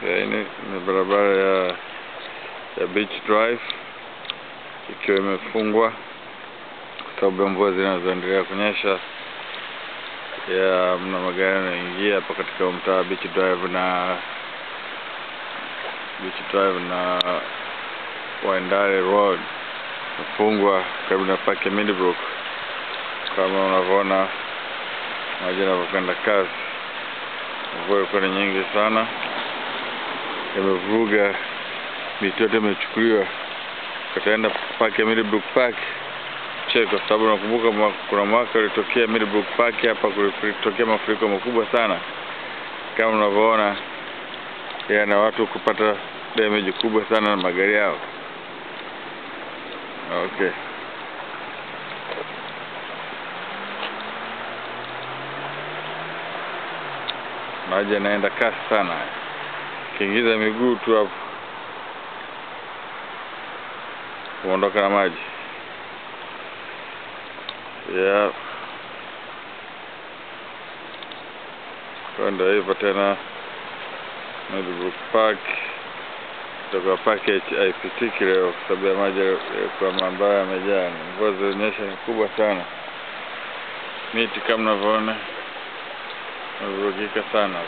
Hii ni barabara ya Beach Drive ikiwa imefungwa kwa sababu ya mvua zinazoendelea kunyesha. Mna magari yanaingia hapa katika mtaa Beach Drive na Wandare Road imefungwa karibu na park ya Middlebrook. Kama unavyoona maji yanavyokwenda kasi, mvua ilikuwa ni nyingi sana, imevuruga miti yote, imechukuliwa kataenda park ya Middlebrook Park. Kwa sababu nakumbuka kuna mwaka ulitokea Middlebrook Park hapa, kulitokea mafuriko makubwa sana kama unavyoona, na watu kupata damage kubwa sana na magari yao. Okay. Maji yanaenda kasi sana, kiingiza miguu tu hapo kuondoka na maji. Kwenda hivyo tena Middlebrook Park, kutoka park haipitiki leo kwa sababu ya maji kwa ambayo yamejaa. Mvua zilinyesha ni kubwa sana, miti kama unavyoona imevurugika sana.